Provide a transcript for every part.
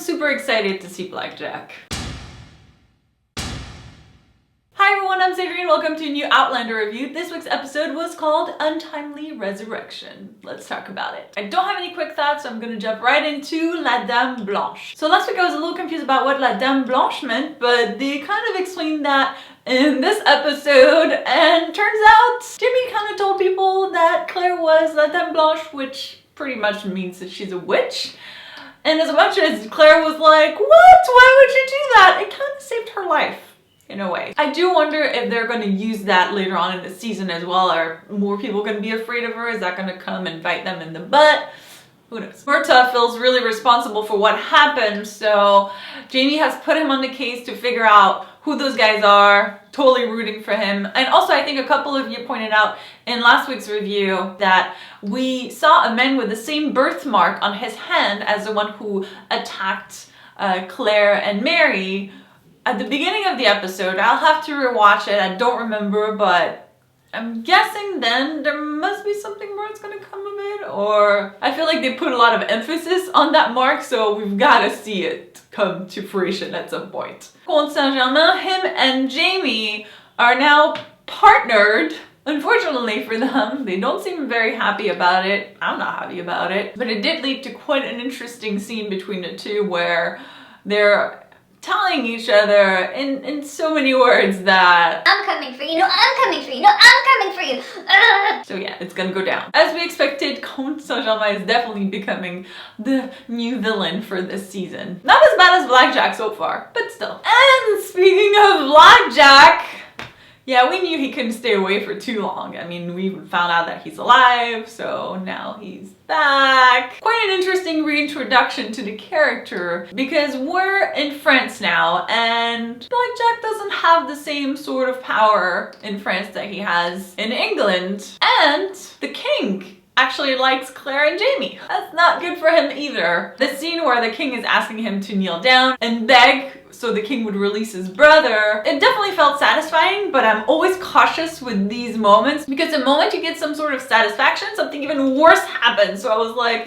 super excited to see Blackjack. Hi everyone, I'm Sandrine. Welcome to a new Outlander review. This week's episode was called Untimely Resurrection. Let's talk about it. I don't have any quick thoughts, so I'm gonna jump right into La Dame Blanche. So last week I was a little confused about what La Dame Blanche meant, but they kind of explained that in this episode, and turns out Jimmy kind of told people that Claire was La Dame Blanche, which pretty much means that she's a witch. And as much as Claire was like, what? Why would you do that? It kind of saved her life. In a way. I do wonder if they're going to use that later on in the season as well. Are more people going to be afraid of her? Is that going to come and bite them in the butt? Who knows? Murta feels really responsible for what happened, so Jamie has put him on the case to figure out who those guys are. Totally rooting for him. And also I think a couple of you pointed out in last week's review that we saw a man with the same birthmark on his hand as the one who attacked Claire and Mary at the beginning of the episode. I'll have to rewatch it. I don't remember, but I'm guessing then there must be something more that's gonna come of it, or I feel like they put a lot of emphasis on that mark, so we've gotta see it come to fruition at some point. Comte St, him and Jamie are now partnered. Unfortunately for them, they don't seem very happy about it. I'm not happy about it, but it did lead to quite an interesting scene between the two where they're telling each other in so many words that I'm coming for you, no, I'm coming for you, no, I'm coming for you. So yeah, it's gonna go down. As we expected, Comte St is definitely becoming the new villain for this season. Not as bad as Blackjack so far, but still. And speaking of Blackjack, yeah, we knew he couldn't stay away for too long. I mean, we found out that he's alive, so now he's back. Quite an interesting reintroduction to the character because we're in France now and Blackjack doesn't have the same sort of power in France that he has in England. And the king actually likes Claire and Jamie. That's not good for him either. The scene where the king is asking him to kneel down and beg so the king would release his brother, it definitely felt satisfying, but I'm always cautious with these moments because the moment you get some sort of satisfaction, something even worse happens. So I was like,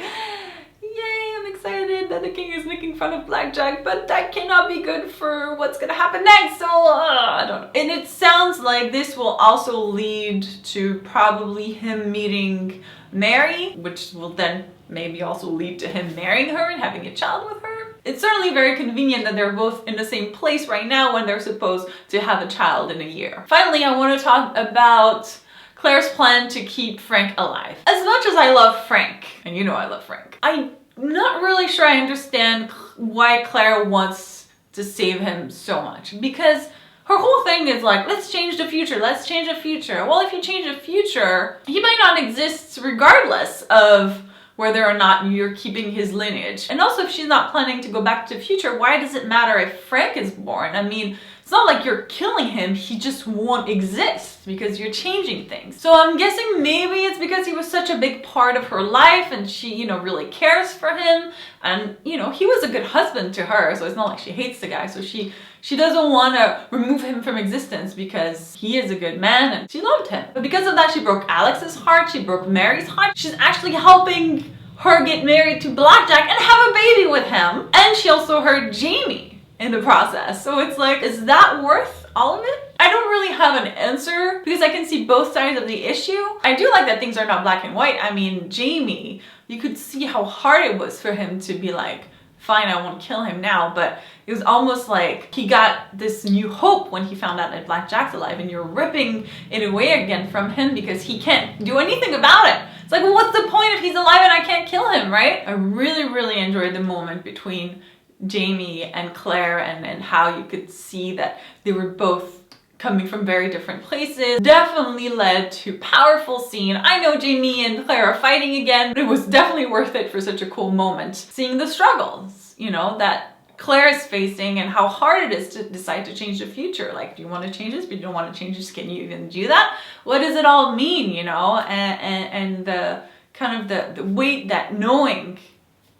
yay, I'm excited that the king is making fun of Blackjack, but that cannot be good for what's gonna happen next, so I don't know. And it sounds like this will also lead to probably him meeting Mary, which will then maybe also lead to him marrying her and having a child with her. It's certainly very convenient that they're both in the same place right now when they're supposed to have a child in a year. Finally, I want to talk about Claire's plan to keep Frank alive. As much as I love Frank, and you know I love Frank, I'm not really sure I understand why Claire wants to save him so much, because her whole thing is like, let's change the future, let's change the future. Well, if you change the future, he might not exist regardless of whether or not you're keeping his lineage. And also, if she's not planning to go back to the future, why does it matter if Frank is born? I mean, it's not like you're killing him, he just won't exist because you're changing things. So I'm guessing maybe it's because he was such a big part of her life and she, you know, really cares for him. And, you know, he was a good husband to her, so it's not like she hates the guy. So she doesn't want to remove him from existence because he is a good man and she loved him. But because of that, she broke Alex's heart, she broke Mary's heart. She's actually helping her get married to Blackjack and have a baby with him. And she also hurt Jamie in the process. So it's like, is that worth all of it? I don't really have an answer because I can see both sides of the issue. I do like that things are not black and white. I mean, Jamie, you could see how hard it was for him to be like, fine, I won't kill him now, but it was almost like he got this new hope when he found out that Blackjack's alive, and you're ripping it away again from him because he can't do anything about it. It's like, well, what's the point if he's alive and I can't kill him, right? I really enjoyed the moment between Jamie and Claire and how you could see that they were both coming from very different places. Definitely led to powerful scene. I know Jamie and Claire are fighting again, but it was definitely worth it for such a cool moment. Seeing the struggles, you know, that Claire is facing and how hard it is to decide to change the future. Like, do you want to change this, but you don't want to change this? Can you even do that? What does it all mean, you know? And the kind of the weight that knowing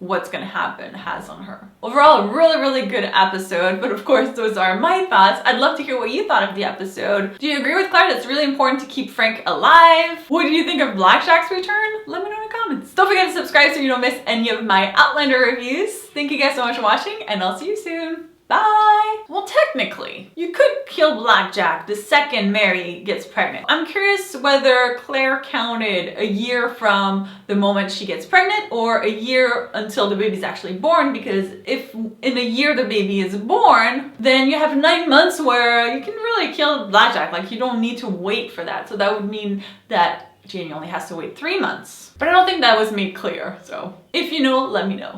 what's gonna happen has on her. Overall, a really, really good episode, but of course, those are my thoughts. I'd love to hear what you thought of the episode. Do you agree with Claire that it's really important to keep Frank alive? What do you think of Blackjack's return? Let me know in the comments. Don't forget to subscribe so you don't miss any of my Outlander reviews. Thank you guys so much for watching, and I'll see you soon. Bye! Well, technically, you could kill Blackjack the second Mary gets pregnant. I'm curious whether Claire counted a year from the moment she gets pregnant or a year until the baby's actually born, because if in a year the baby is born, then you have 9 months where you can really kill Blackjack. Like, you don't need to wait for that. So that would mean that Janie only has to wait 3 months. But I don't think that was made clear. So if you know, let me know.